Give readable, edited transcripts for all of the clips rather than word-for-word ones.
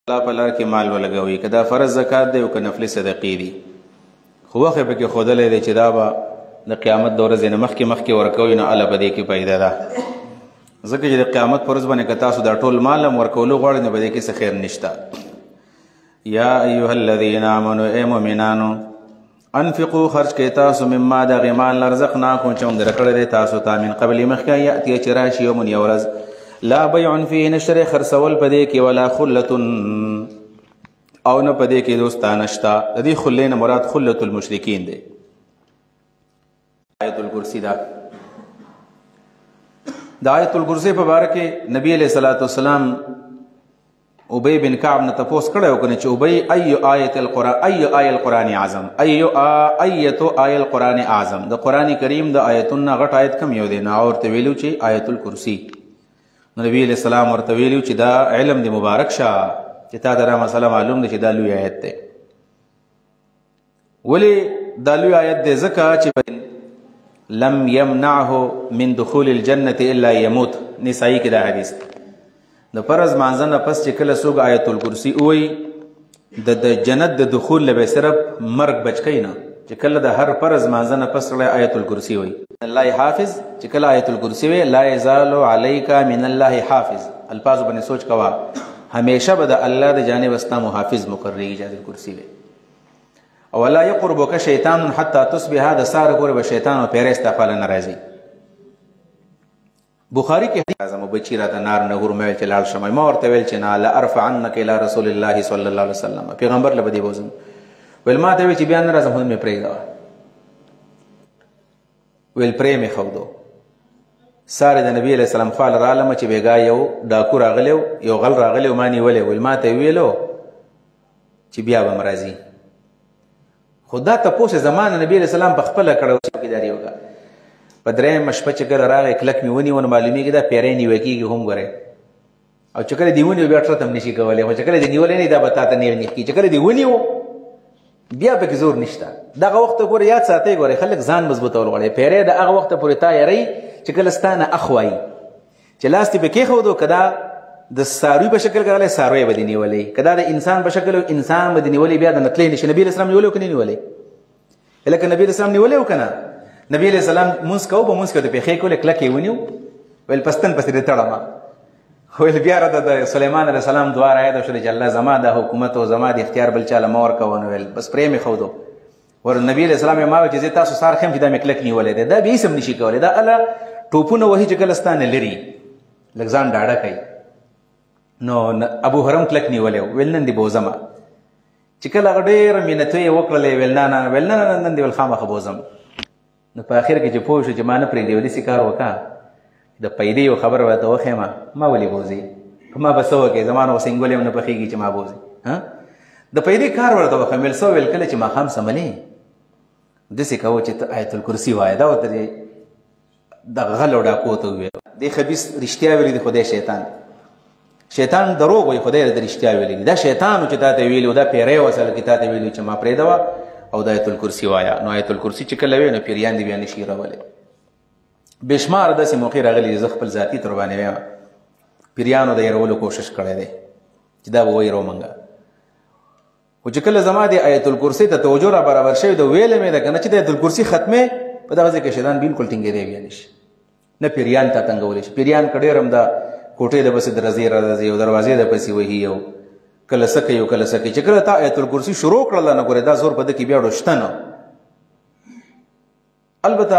الله په لار کې مال ولګوي، که دا فرض زکات دی او که نفلي صدقې دي. خو وخت یې پکې ښودلی دی چې دا به د قیامت د ورځې نه مخکې ورکوي، نو هله په دې کې فایده ده. ځکه چې د قیامت په ورځ باندې که تاسو دا ټول مال هم ورکولو غواړئ نو په دې کې څه خیر نشته. یا ایها الذین آمنوا، ای مؤمنانو، انفقوا خرج کړئ تاسو مما د هغې مال رزقناکم چې موږ درکړی دی تاسو ته، من قبل مخکې ان یأتیه چې راشي یوم یوه ورځ لا بیع فیه نشته خرڅول په دې کې، ولا خلة او نه په دې کې دوستانه شته. د دې خلې نه مراد خلة المشرکین دی. آیت الکرسی ده. د آیت الکرسی په باره کې نبی علیه الصلاة والسلام ابی بن کعب نه تپوس کړی و کنه چې ابی ای آیت القرآن اعظم، ایت آیت القرآن اعظم، د قرآن کریم د آیتونو غټ آیت کم یو دی؟ نه ورته ویلو چې آیت الکرسی. نو نبی علیہ السلام ورته ویلو چې دا علم دی مبارک شه چې تا ته دا مسله معلوم دی چې دا لوی آیت دی. ولې دا لوی آیت دی؟ ځکه چې لم یمنعه من دخول الجنة الا یموت. نسائی کې دا حدیث دی. د فرض مانځه نه پس چې کله څوک آیت الکرسی ووایي د جنت د دخول له به صرف مرګ بچ کوي نه. چې کله د هر فرض مانځه نه پس سړی آیت الکرسی وایي الله حافظ، چې کله آیت الکرسی وایي لا یزال علیک من الله حافظ، الفاظ باندې سوچ کوا، همیشه به د الله د جانب استا محافظ مقرریږي آیت الکرسی وایي. او لا یقربک شیطان حتی تصبح، د سار پورې به شیطان او پیره ستا خواله نه راځي. بخاری کې اعظم بچی راته نار نه ګور مې چې لاړ شم، ما ورته ویل چې نه لا ارفعنک الی رسول الله صلی الله علیه وسلم، پیغمبر له بدی بوزم ویل ما ته وی چې بیا نه راځم، خو مې پرېږده ویل پرې مې ښودو. سارې د نبي علیه السلام خواله رالمه چې بېګا یو ډاکو راغلی و، یو غل راغلی و، ما نیولی ویل ما ته یې ویلو چې بیا به م راځي. خو دا تپوس یې زما نه نبي علیه السلام په خپله کړی و. چوکیداري وکړه. په درېیمه شپه چې کله راغی کلک مې ونیو نو معلومېږي دا پیری نیوه کېږي هم ګورئ. او چې کله دې ونیو بیا ټرت هم نشي کولی، خو چې کله دې نیولی نه دا به تا ته نیغ نیغ کېږي. چې کله دې ونیو بیا پکې زور نشته. دغه وخته پورې یاد ساتئ، ګورئ خلک ځان مضبوطول غواړي. پیری د هغه وخته پورې تا یری چې کله ستا نه اخ وایي چې لاس دې پې کېښودو، که دا د څاروي په شکل راغلی څاروی به دې نیولی، که دا د انسان په شکل انسان به دې نیولی، بیا د نه تلی نشي. نبي علیه السلام نیولی و که نه نیولی؟ لکه نبي علیه السلام نیولی و که نه؟ نبی علیہ السلام مونځ کوو په مونځ کې د پېښې کولې کلک یې ونیو ویل پستن پسې دې تړمه. ویل بیا راته د سلیمان علیه السلام دعا رایاده شوله چې الله زما د حکومت او زما د اختیار بل چاله مه ورکوه. نو ویل بس پرې مې ښودو. ور نبي علیه السلام یې ما ویل چې زه تاسو سار ښیم چې دا مې کلک نیولی دی، دا بیا هېڅ هم نشي کولی. دا اله ټوپونه وهي چې کله ستا نه لري لږ ځان ډاډه کوي. نو ابو هرم کلک نیولی و، ویل نن دې بوځمه. چې کله هغه ډېره مینتو یې وکړلې ویل نه نه، ویل نه نن دې ویل خامخا بوځم. نو په اخر کې چې پوه شو چې ما نه پرېږدي وداسې کار وکړه د پیدې یو خبر ورته وښیمه، ما ولې بوځي؟ ما به څه وکړې؟ زما نه اوس انګولې هم نه پخېږي چې ما بوځي. د پیدې کار ورته وښیم. ویل څه ویل؟ کله چې ماښام سملې داسې کوو چې ته آیت الکرسي وایه. دا ورته د غل او ډاکو ته وویل. دې خبیث رښتیا ویلي دي، خدای شیطان دروغ وایي، خدای د رښتیا ویلي دي. دا شیطان و چې تا ته ویلي و، دا پیری و اصل کې تا ته ویلي چې ما پرېږده او د آیت الکرسی وایا. نو آیت الکرسی چې کله وی نو پیریان دې بیا نشي راولی. بېشماره داسې موقع راغلي زه خپل ذاتي تر باندې وایم پیریانو د یرولو کوشش کړی دی چې دا به ویرو منګه. خو چې کله زما د آیت الکرسی ته توجه را برابر شوي د ویلې مې ده که نه چې د آیت الکرسی ختمې په دغه ځای کې شیطان بالکل ټینګېدی بیا نشي، نه پیریان تا تنګولی شي. پیریان که ډېر هم د کوټې د پسې درځې راځي او دروازې د پسې وهي او کله څه کوي او کله څه کوي. چې کله تا آیت الکرسي شروع کړله نو ګورې دا زور په ده کې بیا شته نه. البته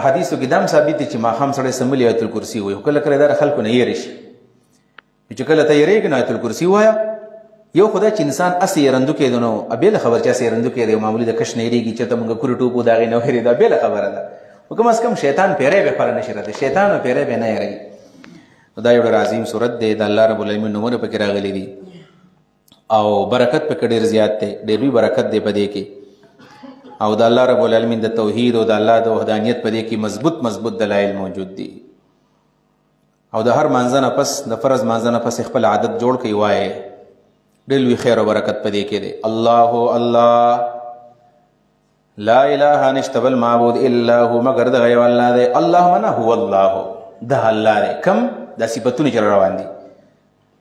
احادیثو کې دا هم ثابت دي چې ماښام سړی سملي آیت الکرسي وایي، خو کله کله دا د خلکو نه یېرې شي. چې کله ته یېرېږي نو آیت الکرسي وایه. یو خو دا چې انسان اسې یېرندوکی دی نو بېله خبر چې اسې یېرندوکی دی او معمولي د کش نه یېرېږي چې ته مونږ کورې ټوپ و د هغې نه ویرې، دا بېله خبره ده. خو کم از کم شیطان پیری به خپله نشي راته، شیطان او پیری به نه یېروي. نو دا یو ډېر عظیم صورت دی. د الله رب العالمین نومونه پکې راغلي دي او برکت پکې ډېر زیات دی، ډېر لوی برکت دی په دې کې. او د الله رب العالمین د توحید او د الله د وحدانیت په دې کې مضبوط دلایل موجود دي. او د هر مانځه نه پس د فرض مانځه نه پس خپل عادت جوړ کړئ، وایې ډېر لوی خیر او برکت په دې کې دی. الله لا اله نشته بل معبود الا هو مگر دغه یو الله دی. الله معنا هو الله، ده الله دی. کم دا صفتونه چې روان دي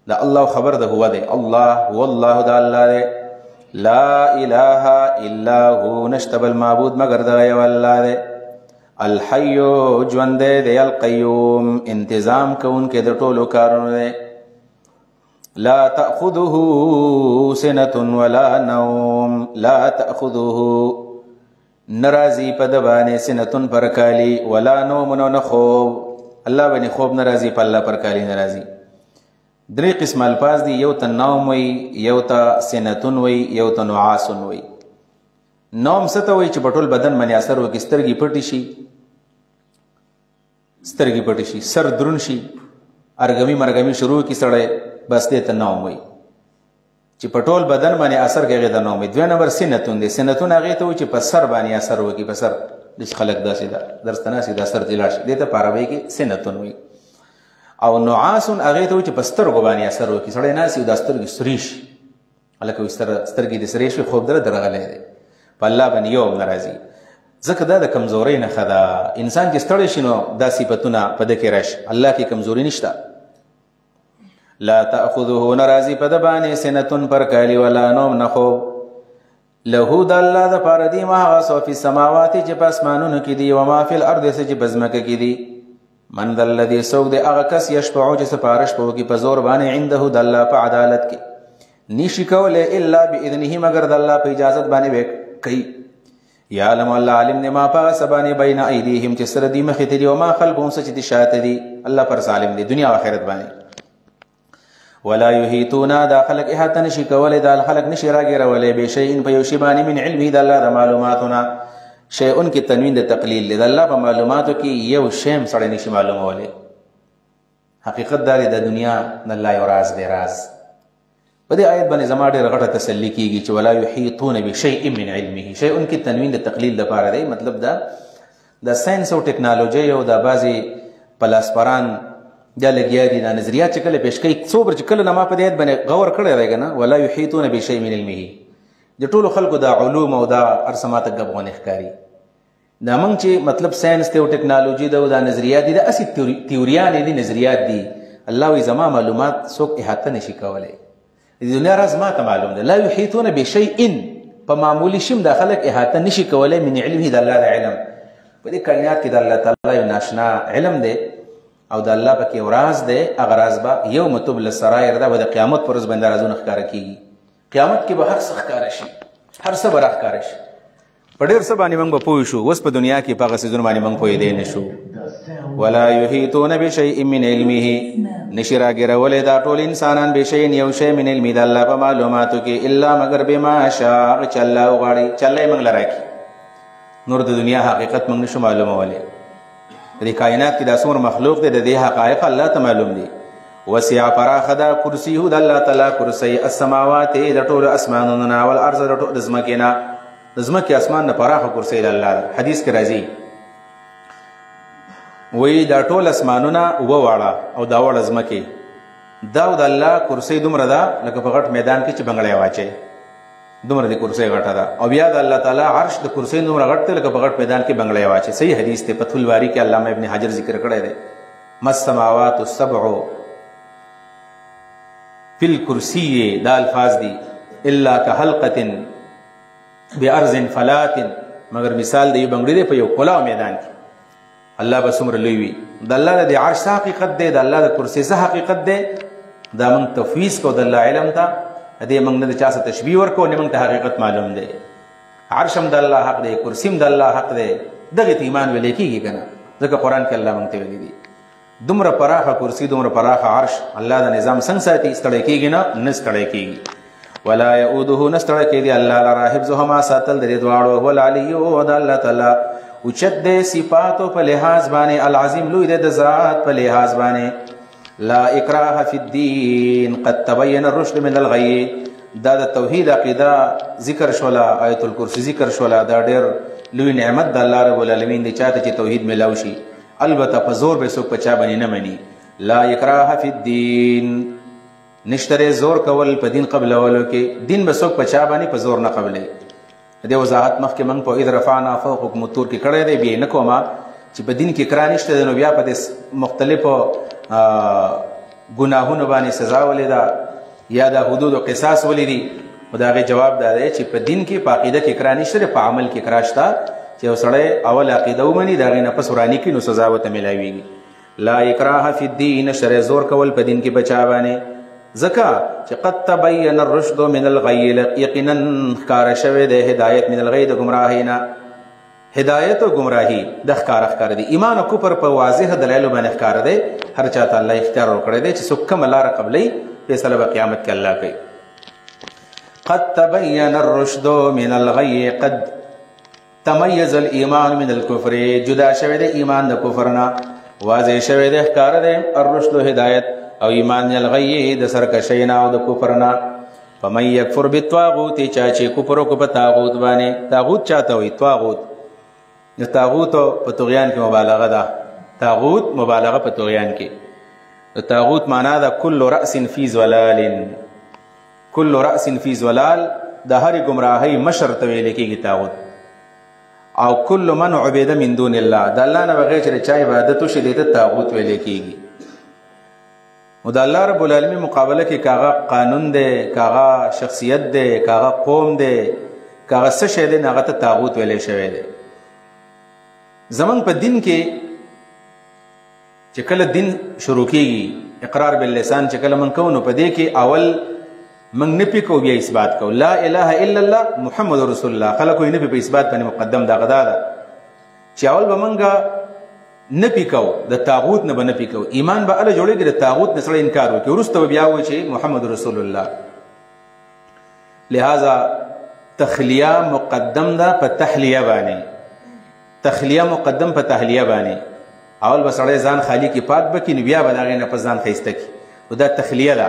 دا الله خبر ده هو ده الله هو الله دا الله ده لا اله الا هو نشتبل معبود مگر دا یو الله ده الحي ژوند ده القيوم انتظام کون کې د ټولو کارونو ده لا تأخذه سنة ولا نوم لا تأخذه نرازی په د باندې سنتون پر کالی ولا نوم نو خوب الله باندې خوب نرازی په الله پر کالی نرازی درې قسم الفاظ دي یو ته نوم وي یو ته سنتون وي یو ته نعاس وي نوم څه ته وي چې په ټول بدن باندې اثر وکړي سترګې پټې شي سر درون شي ارګمي مرګمي شروع کی سړی بس دې ته نوم وي چې په ټول بدن باندې اثر کوي دا نوم. دوه نمبر سنتون دي سنتون هغه ته و چې په سر باندې اثر وکړي په سر د خلک داسې دا درستنه سي دا سر دلاش دې ته پاروي کې سنتون وي او نعاس هغه ته و چې په سترګو باندې اثر وکړي سړی ناسي دا سترګې سریش الکه سترګې د سریش خوب درغلې دي په الله باندې یو ناراضي ځکه دا د کمزورۍ نه خدا انسان چې ستړی شي نو دا صفاتونه په دې کې راشي الله کې کمزوري نشته. لا تأخذه نرازی پد باندې سنتون پر کالی ولا نوم نخوب له د الله د پاره دی ما واسو فی السماوات چې پسمانونو کې دی او ما فی الارض چې بزمکه کې دی من ذا الذی سوق د هغه کس یشفع چې سفارش په کې په زور باندې عنده د الله په عدالت کې نشي کوله الا باذنه مگر د الله په اجازه باندې کوي یعلم الله علم نه ما په سبانه بین ایدیهم چې سر دی مخ ته دی او ما خلقهم چې دي شاته دی الله پر ظالم دی دنیا او آخرت باندې ولا يحيطون دا خلق احاطه نشي کولای دا خلق نشي راګرولای به شيء په یو شی باندې من علمه د الله د معلوماتنا شيء کې تنوین د تقلیل د الله په معلوماتو کې یو شیم سره نشي معلومولای حقیقت دا د دنیا نه الله یو راز دی راز په دې آیت باندې زما ډېر غټه تسلی کیږي چې ولا يحيطون بشيء من علمه شيء کې تنوین د تقلیل د پاره دی مطلب دا د ساينس او ټکنالوژي او د بازي پلاسپران دا لګیا دي دا نظریات چې کله پیش کوي څوبر چې کله ما په دې آیت باندې غور کړی دی کنه ولا يحيطون بشيء من علمه د ټولو خلکو دا علوم او دا ارسمات غبغون ښکاری دا مونږ چې مطلب ساينس ته او ټکنالوژي دا نظریات دي دا اسی تیوریان دي نظریات دي الله وی زما معلومات څوک احاطه نشي کولای د دنیا راز ما ته معلوم ده لا يحيطون بشيء په معمولی شم د خلک احاطه نشي کولای من علمه د الله د علم په دې کائنات کې د الله تعالی یو ناشنا علم دی او د الله پکې وراز دی هغه راز به یوم تبل السرائر دا به د قیامت پر ورځ باندې رازونه ښکاره کیږي قیامت کې به هر څه ښکاره شي هر څه به راښکاره شي په ډېر څه باندې موږ به پوه شو اوس په دنیا کې په هغه څیزونو باندې موږ پوهېدی نه شو ولا يحيطون بشيء من علمه نشي راګرولې دا ټول انسانان بشيء یو شی من علم د الله په معلوماتو کې الا مگر بما شاء چې الله وغواړي چې الله یې موږ له راکړي نور د دنیا حقیقت موږ نشو معلومولی د کائنات کې دا څومره مخلوق دی د دې حقایق الله ته معلوم دي وسع پراخ دا کرسیه د الله تعالی کرسی السماوات د ټولو اسمانونو نه او الارض د ټولو ځمکې نه د ځمکې اسمان نه پراخه کرسی د الله حدیث کې راځي وی دا ټول اسمانونه وواړه او دا وړه ځمکې دا د الله کرسی دومره ده لکه په غټ میدان کې چې بنګړی واچي دومره د کرسی غټه ده او بیا د الله تعالی عرش د کرسی دومره غټ دی لکه په غټ میدان کې بنګړی واچي صحیح حدیث دی فتح الباری کې علامه ابن حجر ذکر کړی دی السماوات السبع فی الکرسی دا الفاظ دی الا كحلقه بارض فلات مگر مثال دی بنګړی دی په یو کلاو میدان کې الله به څومره لوی وي د الله د عرش حقیقت دی د الله د کرسی حقیقت دی دا موږ تفویض کو د الله علم ته دې موږ نه د چا څه تشبیه ورکو نه موږ ته حقیقت معلوم دی عرش هم د الله حق دی کرسی هم د الله حق دی دغه ته ایمان ویل کېږي که نه ځکه قرآن کې الله موږ ته ویلي دي دومره پراخه کرسی دومره پراخه عرش الله د نظام څنګه ساتي ستړی کېږي نه ستړی کېږي ولا یعوده نه ستړی کېږي الله لره حفظهما ساتل د دې دواړو هو العلي او د الله تعالی اوچت دی صفاتو په لحاظ باندې العظیم لوی دی د ذات په لحاظ باندې لا اکراه فی الدین قد تبین الرشد من الغی دا د توحید عقیده ذکر شولا آیت الکرسی ذکر شولا دا ډېر لوی نعمت د الله رب العالمین دی چاته چې توحید ملاو شي البته په زور به څوک په چا باندې نه مني لا اکراه فی الدین نشتره زور کول په دین قبلولو کې دین به څوک په چا باندې په زور نه قبلوي د وضاحت مخکې موږ په اذ رفعنا فوقکم الطور کې کړی دی بیا نه کومه چې په دین کې اکراه نشته نو بیا په مختلفو ګناهونو باندې سزا ولې ده یا د حدود او قصاص ولې دي؟ نو د هغې جواب دا دی چې په دین کې په عقیده کې اکراه نشته، په عمل کې اکراه شته. چې یو سړی اول عقیده ومني د هغې نه پس وراني کړي نو سزا ورته میلاویږي. لا اکراه فی الدین، شرع زور کول په دین کې بچا باندې. ځکه چې قد تبین الرشد من الغی، یقینا ښکاره شوی دی هدایت من الغی د ګمراهۍ نه. هدایت او ګمراهي د ښکاره دي. ایمان او کفر په واضح دلایلو باندې ښکاره دی. هر چاته الله اختیار ورکړی دی چې څوک کومه لاره قبلوي، فیصله به قیامت کې الله کوي. قد تبین الرشد من الغی، قد تمیز الایمان من الکفر، جدا شوی دی ایمان د کفر نه، واضح شوی دی ښکاره دی الرشد هدایت او ایمان من الغی د سرکشۍ نه او د کفر نه. فمن یکفر بالطاغوت، چا چې کفر وکړو په طاغوت باندې. طاغوت چاته وایي؟ طاغوت د طاغوت په طغیان کې مبالغه ده. طاغوت مبالغه په طغیان کې. د طاغوت معنا ده کل رأس فی زلال، کل رأس فی زلال د هرې ګمراهۍ مشر ته ویل کېږي طاغوت. او کل من عبد من دون الله، د الله نه بغیر چې د چا عبادت وشي دی ته طاغوت ویل کېږي. نو د الله رب العالمین مقابله کې کاغه قانون دی، کاغه شخصیت دی، کاغه قوم دی، کاغه څه شی دی، هغه ته طاغوت ویلی شوی دی. زمونږ په دین کې چې کله دین شروع کېږي، اقرار باللسان چې کله موږ کوو، نو په دې کې اول موږ نفي کوو بیا اثبات کوو. لا اله الا الله محمد رسول الله. خلک وایي نفي په اثبات باندې مقدم. دغه دا ده چې اول به موږ نفي کوو، د طاغوت نه به نفي کوو. ایمان به هله جوړېږي د طاغوت نه سړی انکار وکړي، وروسته به بیا وایي چې محمد رسول الله. لہذا تخلیه مقدم ده په تحلیه باندې. تخلیه مقدم په تحلیه باندې. اول به سړی ځان خالی کې پاک بکړي، نو بیا به د هغې نه پس ځان ښایسته کړي. نو دا تخلیه ده.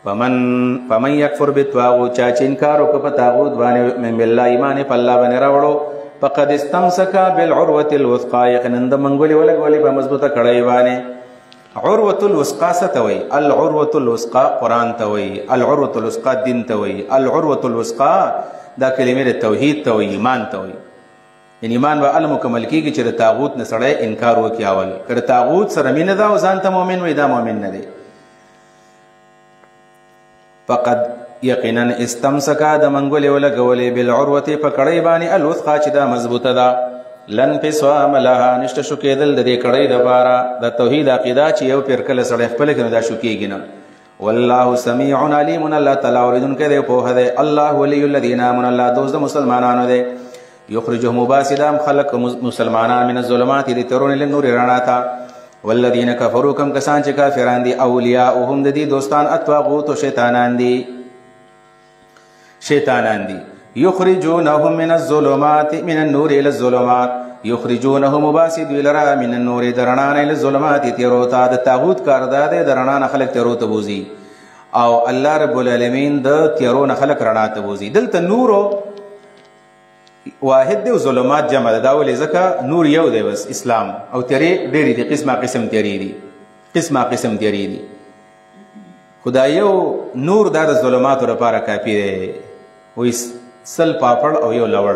فمن یکفر بالطاغوت، چا چې انکار وکړه په طاغوت باندې، من بالله ایمان یې په الله باندې راوړو، فقد استمسک بالعروة الوثقی، یقینا د منګولې ولګولې په مضبوطه کړۍ باندې. عروة الوثقی څه ته وایي؟ العروة الوثقی قرآن ته وایي، العروة الوثقی دین ته وایي، العروة الوثقی دا کلمې د توحید ته وایي، ایمان ته وایي. یعنی ایمان به هله مکمل کېږي چې د طاغوت نه سړی انکار وکړي. اول که د طاغوت سره مینه ده او ځان ته مؤمن وایي، دا مؤمن نه دی. فقد یقینا استمسکا د منګولې ولګولې بالعروة په کړۍ باندې الوثقی چې دا مضبوطه ده. لن فسوام لها، نشته شو کېدل د دې کړۍ دپاره. د توحید عقیده چې یو پیر کله سړی خپله کړي نو دا شو کېږي نه. والله سمیع علیم، الله تعالی اورېدونکی دی، پوهه دی. الله ولی الذین آمنوا، الله دوست د مسلمانانو دی. یخرجهم مباسدام، خلق مسلمانان من الظلمات د تیرونې له نور رڼا ته. والذین کفروا، کم کسان چې کافران دي، اولیاؤهم د دې دوستان الطاغوت شیطانان دي. شیطانان دي. یخرجونهم من الظلمات من النور الى الظلمات، یخرجونه مباسد لرا من النور د رڼا نه الى الظلمات تیرو ته. د طاغوت کار دا دی د رڼا نه خلک تیرو ته بوځي، او الله رب العالمین د تیرو نه خلک رڼا ته بوځي. دلته نورو واحد دی او ظلمات جمع ده. دا ولې ځکه نور یو دی بس اسلام، او تیرې ډېرې دي، قسمه قسم تیرې دي، قسمه قسم تیرې دي. خدا یو نور دا د ظلماتو لپاره کافي دی. وایي سل پاپړ او یو لوړ،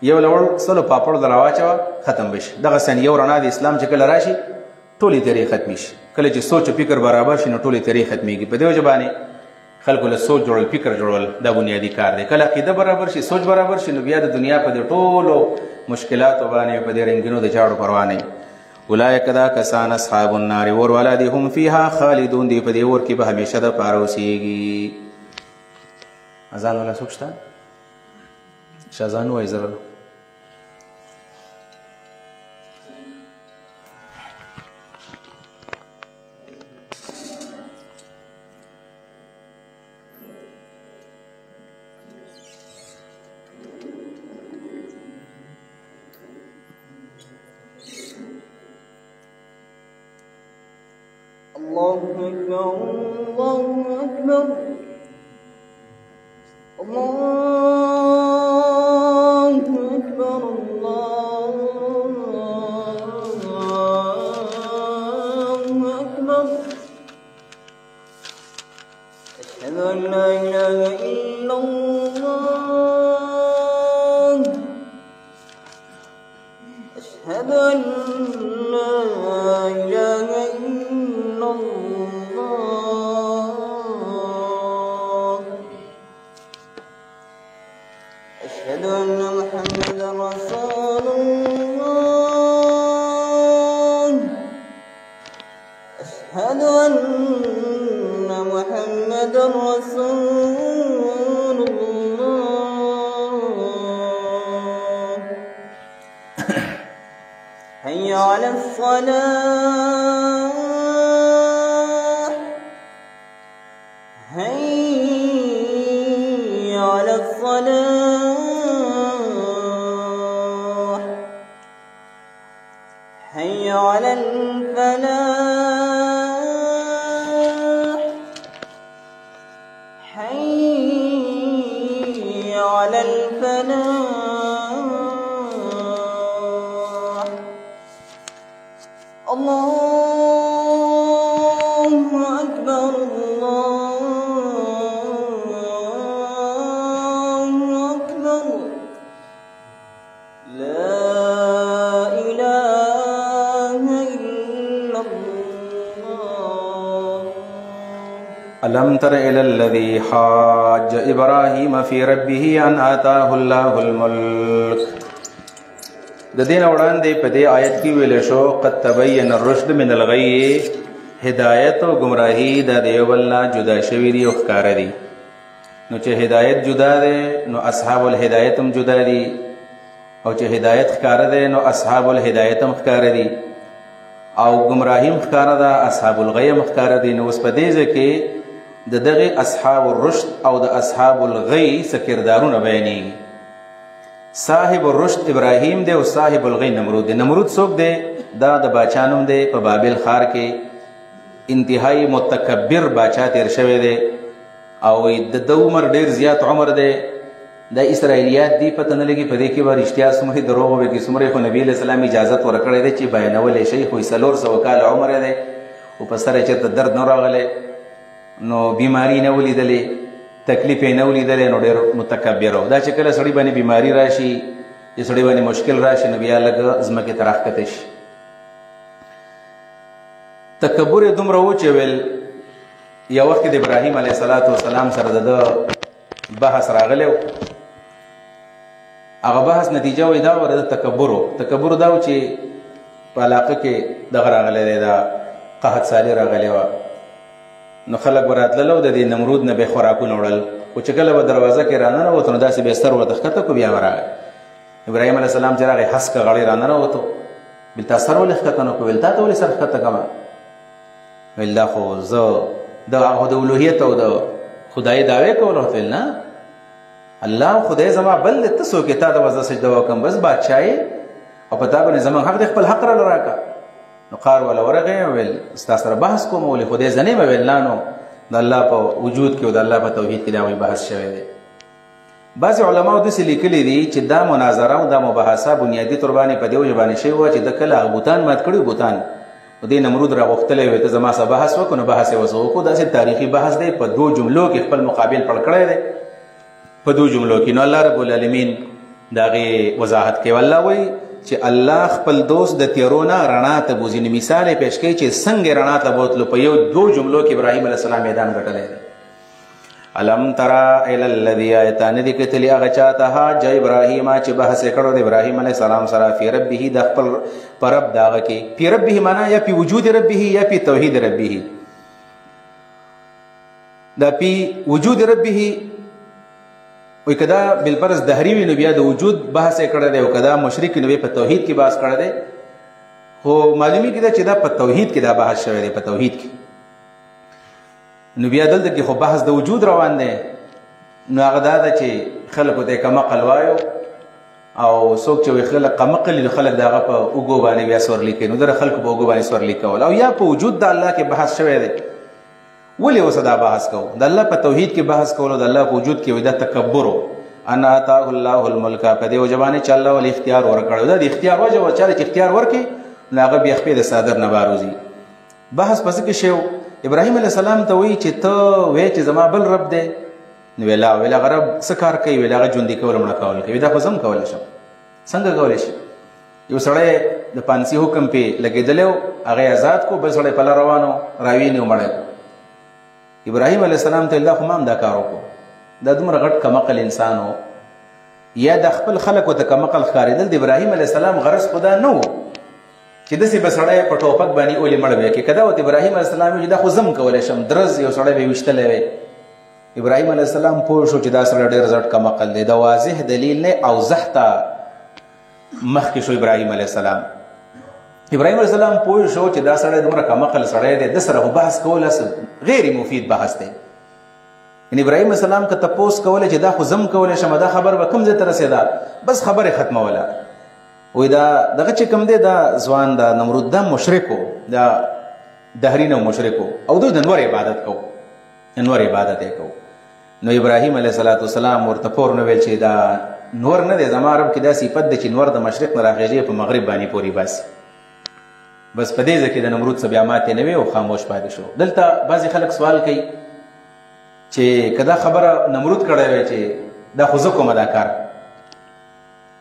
یو لوړ سلو پاپړ در راواچوه ختم بشي. دغسې یو رڼا د اسلام چې کله راشي ټولې تیرې ختمې شي. کله چې سوچ او فکر برابر شي نو ټولې تیرې ختمېږي. په دې وجه باندې خلکو له سوچ جوړل، فکر جوړول دا بنیادي کار دی. کله عقیده برابر شي، سوچ برابر شي، نو بیا د دنیا په دې ټولو مشکلاتو باندې په دې رنګینو د چاړو پروا نه وي. اولئک دا کسان اصحاب النار، اور والا دي، هم فیها خالدون، دی په دې اور کې به همیشه د پاره اوسېږي. اذان والا څوک شته؟ شازان وایي زر الله أكبر الله أكبر الله أكبر الله أكبر. أشهد أن لا إله إلا الله، أشهد أن لا إله إلا الله. أشهد أن محمدا رسول الله أشهد أن محمدا رسول الله حي على الصلاة حي على الصلاة حي على الفلاح حي على الفلاح الله أكبر الله أكبر لا إله إلا الله ألم تر إلى الذي حاج إبراهيم في ربه أن آتاه الله الملك. د دین وړاندې په دې آیت کې ویل شو قد تبین الرشد من الغی، هدایت او گمراهی د دیو بل نه جدا شوي دي او ښکاره دي. نو چې هدایت جدا ده نو اصحاب الهدایت هم جدا دي، او چې هدایت ښکاره ده نو اصحاب الهدایت هم ښکاره دي، او گمراهی هم ښکاره ده، اصحاب الغی هم ښکاره دي. نو اوس په دې ځای کې د دغه اصحاب الرشد او د اصحاب الغی څه کردارونه بیانېږي. صاحب الرشد ابراهیم دی او صاحب الغی نمرود دی. نمرود څوک دی؟ دا د باچا نوم دی. په بابل ښار کې انتهایی متکبر باچا تیر شوی دی او د عمر ډیر زیات عمر دی. د اسرائیلیات دی پته نه لګي په دې کې به رښتیا څومره دروغ وي کې څومره. خو نبی علیه السلام اجازت ورکړی دی چې بیانولی شي، خو 400 کال عمر دی او په سر یې چېرته درد نه راغلی، نو بیماری نه ولیدلې، تکلیف یې نه ولیدلی، نو ډېر متکبر و. دا چې کله سړي باندې بیماري راشي، چې سړي باندې مشکل راشي، نو بیا لږ ځمکې ته راښکته شي. تکبر یې دومره و چې ویل یو وخت د ابراهیم علیه السلام سره د ده بحث راغلی و. هغه بحث نتیجه وی دا وره د تکبر دا و چې په علاقه کې دغه راغلی دی، دا قحط سالي راغلی وه. نو خلک به راتلل او د دې نمرود نه به یې خوراکونه وړل، خو چې کله به دروازه کې راننوتو نو داسې به یې سر ورته ښکته کړو، بیا به راغی. ابراهیم علیه السلام چې راغی هسکه غړی راننوتو، ویل تا سر ولې ښکته نه کړو؟ ویل تا ته ولې سر ښکته کړمه؟ ویل دا خو زه د الوهیت او د خدایي دعوې کول. ورته ویل نه، الله خدای زما بل دی، ته څوک یې؟ تا د وضع سجده وکړم، بس بادشاهي او په تا باندې زموږ حق دی، خپل حق راله راکړه. نو قار والا ورغی، ویل ستا سره بحث کوم، ولې خدای زه نه یم؟ ویل نه، نو د الله په وجود کې او د الله په توحید کې دا وایي بحث شوی دی. بعضې علماو داسې لیکلي دي چې دا مناظره او دا مباحثه بنیادي طور باندې په دې وجه باندې شوې وه چې د کله هغه بوتان مات کړي، بوتان نو دې نمرود راغوښتلی وی ته زما سره بحث وکړو، نو بحث یې ورسره وکړو. داسې تاریخي بحث دی، په 2 جملو کې خپل مقابل پړ کړی دی، په 2 جملو کې. نو الله رب العالمین د هغې وضاحت کوي. الله وایي چې الله خپل دوست د تیرو نه رڼا ته بوځي. نو مثال یې پیش کوي چې څنګه رڼا ته بوتلو. په 2 جملو کې ابراهیم علیه السلام میدان ګټلی دی. الم ترى الى الذي آیتان دي کتلی هغه چاته حاج ابراهیم چې بحث کړو د ابراهیم علیه السلام سره فی ربه د خپل پرب داغه کې. فی ربه معنا یا فی وجود ربه یا فی توحید ربه. دا فی وجود ربه وی کدا بالفرض دهری وی نو بیا د وجود بحث کړه دی، او کدا مشرک نو په توحید کې بحث کړه دی. خو معلومی کېده چې دا په توحید کې دا بحث شوی دی، په توحید کې. نو بیا دلته کې خو بحث د وجود روان دی. نو هغه دا ده چې خلکو ته کمقل وایو، او څوک چې وایي خلک کمقل نو خلک د هغه په اوږو باندې بیا سورلي کوي. نو دغه خلکو په اوږو باندې سورلي کول، او یا په وجود د الله کې بحث شوی دی. ولې اوس دا بحث کوو؟ د الله په توحید کې بحث کول او د الله په وجود کې وایي دا تکبر و. ان آتاه الله الملک، په دې وجه باندې چې الله ولې اختیار ورکړی. دا د اختیار وجه و، چا چې اختیار ورکړي نو هغه بیا خپې د صادر نه باروځي. بحث پسې کې شی ابراهیم علیه السلام ته وایي چې ته وایې چې زما بل رب دی. نو ویل هغه رب څه کار کوي؟ ویل هغه ژوندي کول مړه کول کوي. دا خو زه هم کولی شم. څنګه کولی شي؟ یو سړی د پانسي حکم پې لګېدلی و، هغه یې آزاد کو، بل سړی پله روان و، راوینې و مړی. ابراهیم علیه السلام ته ویل دا خو ما هم دا کار وکړو. دا دومره غټ کمقل انسان و یا د خپل خلکو ته کمقل ښکارېدل د ابراهیم علیه السلام غرض خدا نه و چې داسې به سړی په ټوپک باندې اولې مړ وی کې که دا ورته ابراهیم علیه السلام وي چې دا خو زه هم کولی شم درز یو سړی به ویشتلی وی ابراهیم علیه السلام پوه شو چې دا سړی ډېر زړ کمقل دی د واضح دلیل نه اوضح ته مخکې شو ابراهیم علیه السلام ابراهیم علیه السلام پوه شو چې دا سړی دومره کمقل سړی دی د سره خو بحث کول غیر مفید بحث دی ان ابراهیم علیه السلام که تپوس کوله چې دا خو زم کولی شم دا خبر به کوم ځای ته رسېده بس خبرې ختموله وایي دا دغه چې کوم دی دا ځوان دا نمرود دا مشرک و دا دهرین او مشرک و او دوی د نور عبادت کو نور عبادت یې کو نو ابراهیم علیه السلام ورته پور نه ویل چې دا نور نه دی زما رب کې دا صفت دی چې نور د مشرق نه راخېږي په مغرب باندې پورې باسي بس په دې ځای کې د نمرود څه بیا ماتې نه وي او خاموش پاتې شو دلته بعضې خلک سوال کوي چې که دا خبره نمرود کړی وی چې دا خو زه کومه دا کار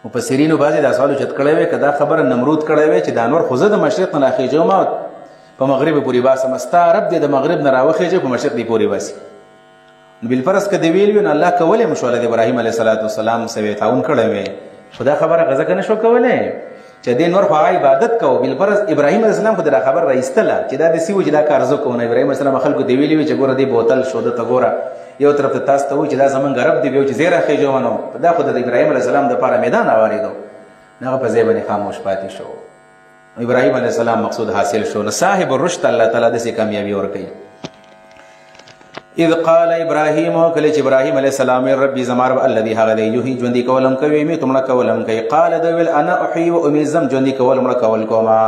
مفسرینو بعضې دا سوال اوچت کړی وی که دا خبره نمرود کړی وی چې دا نور خو زه د مشرق نه راخېږم او په مغرب پورې باسم ستا رب دې د مغرب نه راوخېږي په مشرق دې پورې باسي نو بالفرض که دې ویل وي نو الله کولی هم شوله د ابراهیم علیه السلام سوی تعاون کړی وی خو دا خبره غزه که نه شو کولی چې دې نور خو هغه عبادت کوو بالفرض ابراهیم علیه السلام خو د خبر راایستله چې دا داسې و چې دا کار زه کوم نو ابراهیم علیه السلام خلکو ته ویلي وي چې ګوره دې بوتل شو دته ګوره یو طرف ته تاسو ته وایي چې دا زمونږ رب دی بیا چې زه یې راخېږم نو دا خو د ابراهیم علیه السلام دپاره میدان هوارېدو هغه په ځای باندې خاموش پاتې شو ابراهیم علیه السلام مقصود حاصل شو نو صاحب الرشد الله تعالی داسې کامیابي ورکوي اذ قال ابراهیم کله چې ابراهیم علیه السلام ربي زما رب الذي هغه دی یحیی ژوندي کولم کوي مې تمړه کولم کوي قال د ویل انا احیی و امیت زم ژوندي کول مړه کول کوما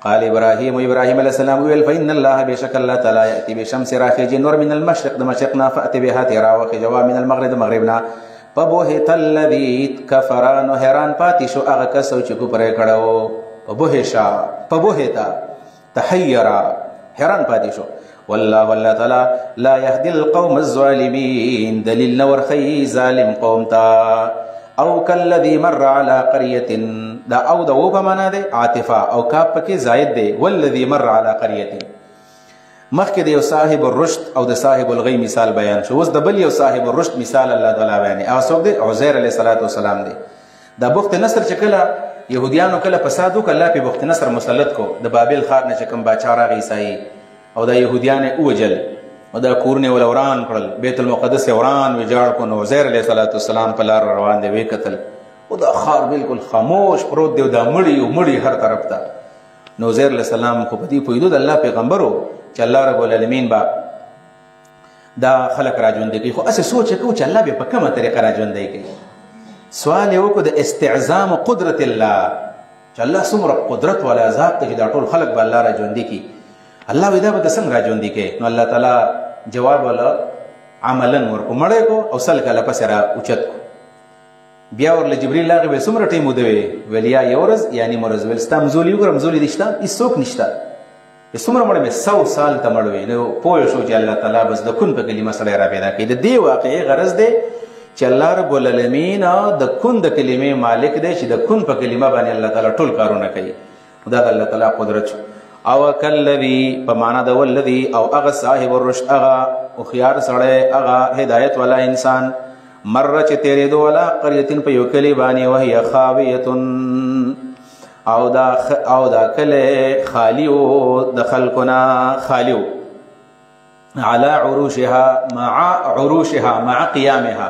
قال ابراهیم علیه السلام ویل فإن الله بشک الله تعالی یأتی بشمس راخیږي نور من المشرق د مشرق نه فأتی بها تیرا وخجوا من المغرب د مغرب نه فبهت الذي كفر نو حیران پاتې شو هغه کس چې کفر کړو فبهتا تحیرا حیران پاتې شو والله تعالی لا يهدي القوم الظالمين دلیل نور خی ظالم قوم تا او کالذی مر على قرية دا او دا و په معنا دی عاطفه او کاف پکې زائد دی والذی مر على قرية مخکې د یو صاحب الرشد او د صاحب الغی مثال بیان شو اوس د بل یو صاحب الرشد مثال الله تعالی بیانوي هغه څوک دی عزیر علیه السلام دی دا بخت نصر چې کله یهودیانو کله فساد وکړ الله په بخت نصر مسلط کو د بابل ښار نه چې کوم باچا راغی عیسایي او دا یهودیان اوجل او دا کورونه ول وران کړل بیت المقدس وران ویجاړ کو نو عزیر علیه السلام په لار روان دی وی قتل او دا خار بالکل خاموش پروت دی دا مړی هر طرف ته نو عزیر علیه السلام خو په دې پوهېدو د الله پیغمبرو چې الله رب العالمین با دا خلق را ژوندي کوي خو اسې سوچ وکړو چې الله به په کومه طریقه را ژوندي کوي سوال یې وکړو د استعظام قدرت الله چې الله څومره قدرت والا ذات دی چې دا ټول خلق به الله را ژوندي کوي الله وی دا به څنګه را ژوندي کوي نو الله تعالی جواب ولا عملا ورکو مړی کو او سل کله پسې را اوچت کو بیا ورله جبرئیل هغه به څومره ټیم ودوي ولیا یو ورځ یعنی مرز ول ستا مزولي وګرم زولي دشته هیڅوک نشته څومره مړ مې 100 سال ته مړ وي نو پوه شو چې الله تعالی بس د کون په کلمه سره را پیدا کړي د دې واقعي غرض دی چې الله رب العالمین د کون د کلمې مالک دی چې د کون په کلمه باندې الله تعالی ټول کارونه کوي دا د الله تعالی قدرت شو او کلذي په معنا د ولذي او هغه صاحب الرشد هغه او خيار سره هغه هدایت والا انسان مر چې تیرې دو والا قريه په یو کلی باندې وهي خاويه او دا کله خالی او د خلقنا خالیو على عروشها مع قيامها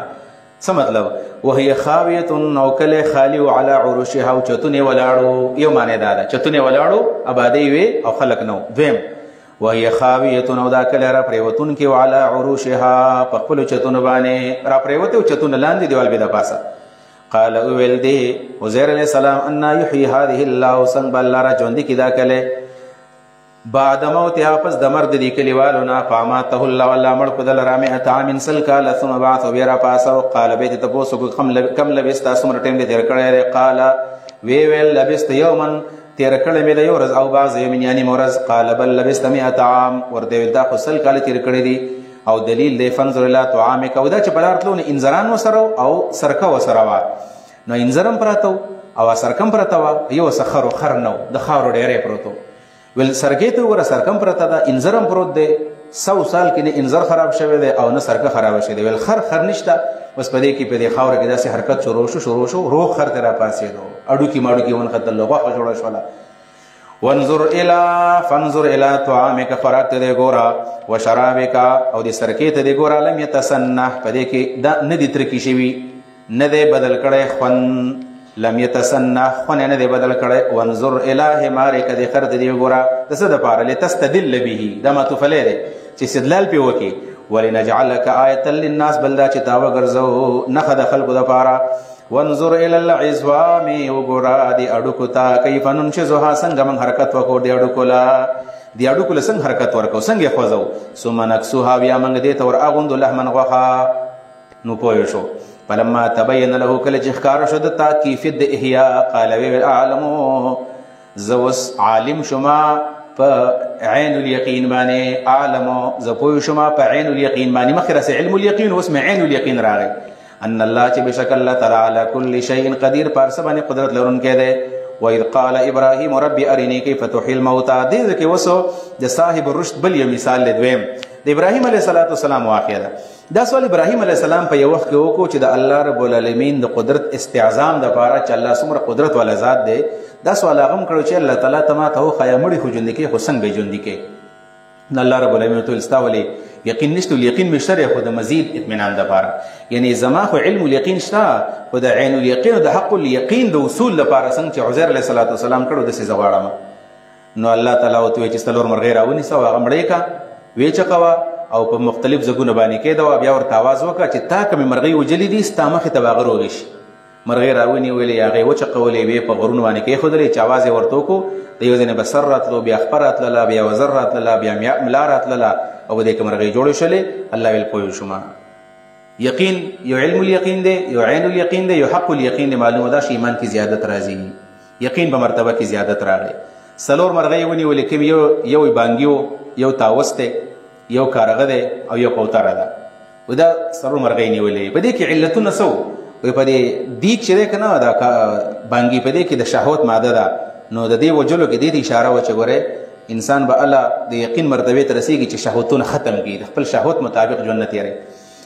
څه مطلب وهي خاويه او کله خالی او على عروشها او چتونه ولاړو یو معنی دا ده چتونه ولاړو آبادی وي او خلق نو دویم وهي خاويه او دا کله را پریوتون کې على عروشها په خپل چتونه باندې را پریوته او چتونه لاندې دیوال به د پاسه قال ویل دی عزیر علیہ السلام ان یحیی هذه الله سن بالله را ژوند کی دا کله بعد موتها پس د مرد دی کلیوالو نا فاماته الله والله مړ کو دل رامه عام سل کال ثم بعث ویرا پاسو قال بیت تپوسو کم لبست اسمر ټیم دی تیر کړه قال ویل لبست یوما تیر کړه مې د یو ورځ او بعض یمن یعنی مورز قال بل لبست 100 عام ور دی دا خپل کال تیر کړه دی او دلیل دی فنظر الى طعامک او دا چې بلارتلو نه انذران وسره او سرکه وسره وا نو انذرم پراتو او سرکم پراتو یو سخر خر نو د خارو ډیره پروتو ول سرګې ته ور سرکم پرتا دا انذرم پروت دی 100 سال کې نه انځر خراب شوی دی او نه سرکه خراب شوی دی. ویل خر نشته. بس په دې کې په دې خاوره کې داسې حرکت شروع شو روغ خر ته را پاسېدو، اډوکي ماډوکي ونختل، غوښه جوړه شوله. فانظر الى طعامك خوراک ته دی ګوره، وشرابک او د سرکې ته دی ګوره، لم يتسنح په دې کې دا نه دي ترکي شوي، نه دی بدل کړی خون، لم يتسنح خون نه دی بدل کړی. وانظر الى حمارک د خر ته دی ګوره د څه دپاره؟ لتستدل به، دا معطوفلی دی چې استدلال پې وکړي. ولنجعلک آیة للناس، بل دا چې تا وګرځو نښه د خلکو دپاره. وانظر الى العظام وګوره د اډوکو ته، کیف ننشزها څنګه موږ حرکت وکړو د اډوکو له، د اډوکو له څنګه حرکت ورکړو، څنګه یې خوځو. ثم نکسوها، بیا موږ دې ته ور اغوندو لحمن غوښه. نو پوه شو. فلما تبین له، کله چې ښکاره شو د تا کیفیت د احیا، قال ویل اعلمو زه اوس عالم شما په عین الیقین باندې، اعلمو زه پوه شما په عین الیقین باندې، مخکې راسې علم الیقین اوس مې عین الیقین راغی. ان الله چې بشک الله تعالی علی کل شیء قدیر، پر څه باندې قدرت لرونکی دی. واذ قال ابراهیم رب ارنی کیف تحیی الموتى، دې کې وسو د صاحب الرشد بل یو مثال لدویم د ابراهیم علیه السلام واقعه ده. دا سوال ابراهیم علیه السلام په یو وخت کې وکړو چې د الله رب العالمین د قدرت استعظام دپاره چې الله څومره قدرت والا ذات دی، دا سوال هغه هم کړو چې الله تعالی ته ما ته وښایه مړي خو ژوندي کې، خو څنګه به ژوندي کې؟ نو الله رب العالمین ورته ویل ستا ولې یقین نشته؟ یقین مې شته خو د مزید اطمینان دپاره، یعنی زما خو علم الیقین شته، خو د عین الیقین او د حق الیقین د وصول لپاره څنګه چې عزیر علیه السلام کړو داسې زه غواړم. نو الله تعالی ورته وایي چې 4 مرغۍ راونیسه او هغه مړۍ کا ویې چقوه او په مختلف ځګونه باندې کېدوه، بیا ورته آواز وکړه چې تا کومې مرغۍ وجلې دي ستا مخې ته به هغه روغې شي. مرغۍ راونیولې، هغې وچقولې، ویې په غرونو باندې کېښودلې چې آواز یې ورته وکړو. د یو ځای نه به سر راتلو، بیا خپه راتلله، بیا وزر راتلله، بیا ملا راتلله او په دې کې مرغۍ جوړې شولې. الله ویل پوه شوم. یقین یو علم الیقین دی، یو عین الیقین دی، یو حق الیقین دی. معلومه ده چې ایمان کې زیادت راځي، یقین په مرتبه کې زیادت راغی. 4 مرغۍ ونیولې، کوم یو بانګي و، یو طاووس دی، یو کارغه دی او یو کوتره ده. و دا 4 مرغۍ نیولې. په دې کې علتونه څه وو؟ په دې دیګ چې دی که نه دا بانګي، په دې کې د شهوت ماده ده. نو د دې وجلو کې دې ته اشاره وه چې ګورئ انسان به الله د یقین مرتبې ته رسېږي چې شهوتونه ختم کړي، د خپل شهوت مطابق ژوند نه تېروي.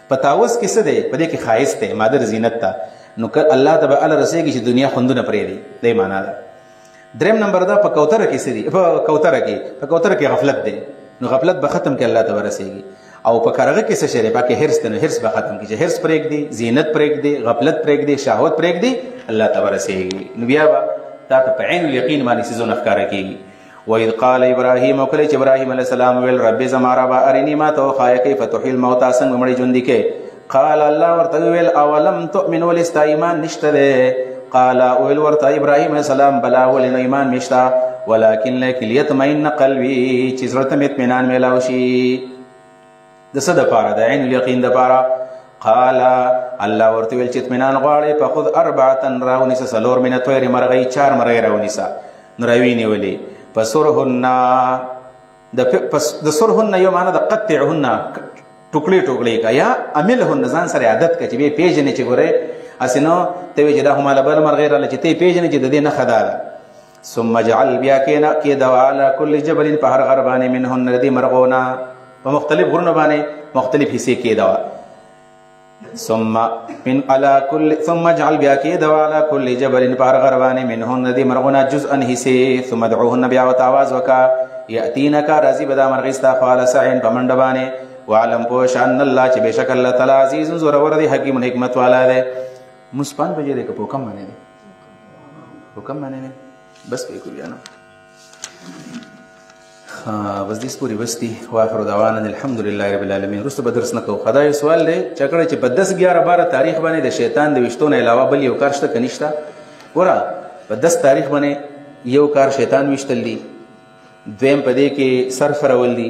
په طاووس کې څه دی؟ په دې کې ښایست دی، ماده د زینت ته. نو الله ته به الله رسېږي چې دنیا خوندونه پرېږدي، دې معنا ده. 3 نمبر ده په کوتره کې څه دي؟ په کوتره کې غفلت دی. نو غفلت به ختم کې الله ته به رسېږي. او په کارغه کې څه شی دی؟ پکې حرص دی. نو حرص به ختم کړي چې حرص پرېږدي، زینت پرېږدي، غفلت پرېږدي، شهوت پرېږدي، الله ته به رسېږي. نو بیا به تا ته په عین الیقین باندې څیزونه ښکاره کېږي. وإذ قال ابراهیم، او کله چې ابراهیم علیه السلام ویل رب زما ربه ارني ما ته وښایه کیف تحیی الموتى، څنګه مړي ژوندي کې. قال الله ورته ویل اولم تؤمن، ولې ستا ایمان نشته دی؟ قال ویل ورته ابراهیم علیه السلام بلا، ولې نو ایمان مې شته، ولکن لیطمئن قلبي، چې زړه ته مې اطمینان میلاو شي. د څه دپاره؟ د عین الیقین دپاره. قال الله ورته ویل چې اطمینان غواړې فخذ 4 راونیسه، 4 من الطیر مرغۍ، 4 مرغۍ راونیسه. نو راویې نیولې. فسرهن، د سرهن یو معنا د قطعهن، ټوکړې ټوکړې کا، یا عملهن ځان سره عادت کا چې به پیژنې چې ګورې هسې نو ته وایې چې دا خو ماله بله مرغۍ راله، چې ته یې پیژنې چې د دې نښه دا ده. ثم جعل، بیا کېدوه علی کل جبل، په هر غر باندې منهن د دې مرغونه په مختلف غرونو باندې مختلف حصې کېدوه. ثم جعل، بیا کېدوه علی کل جبل، په هر غر باندې منهن د دې مرغونه جزءا حصې. ثم ادعوهن، بیا ورته آواز وکړه، یأتینک، راځي به دا مرغۍ ستا خوا علی سعین، په منډه باندې. وعلم پوه شه ان الله، چې بېشک الله تعالی عزیز زورور دی، حکیم حکمت والا دی. مونځ 5 بجې دی که په حکم باندې دی؟ په حکم باندې دی. بس پې کړو بیا نو بس دې پورې بس دي. واخر دعوانا الحمدلله رب العالمین. وروسته به درس نه کوو. دا یو سوال دی چا کړی چې په 10 11 12 تاریخ باندې د شیطان د ویشتو نه علاوه بل یو کار شته که نشته؟ ګوره په 10 تاریخ باندې یو کار شیطان ویشتل دي، 2 په دې کې صرف رول دي،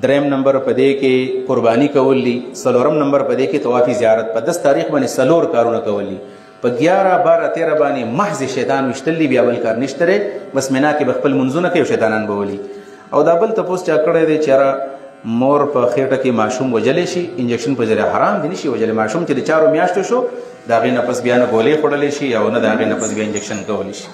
3 نمبر په دې کې قرباني کول دي، 4 نمبر په دې کې طواف زیارت. په 10 تاریخ باندې 4 کارونه کول دي. په 11 12 13 باندې محض شیطان ویشتل دي، بیا بل کار نشته دی. بس مینا کې به خپل منځونه کوي، شیطانان به ولي. او دا بل تپوس چا کړی دی چې مور په خېټه کې ماشوم وجلی شي، انجکشن په ذریعه حرام دی، نشي وجلی. ماشوم چې د 4 میاشتو شو د هغې نه پس بیا نه ګولۍ خوړلی شي او نه د هغې نه پس بیا انجکشن کولی شي.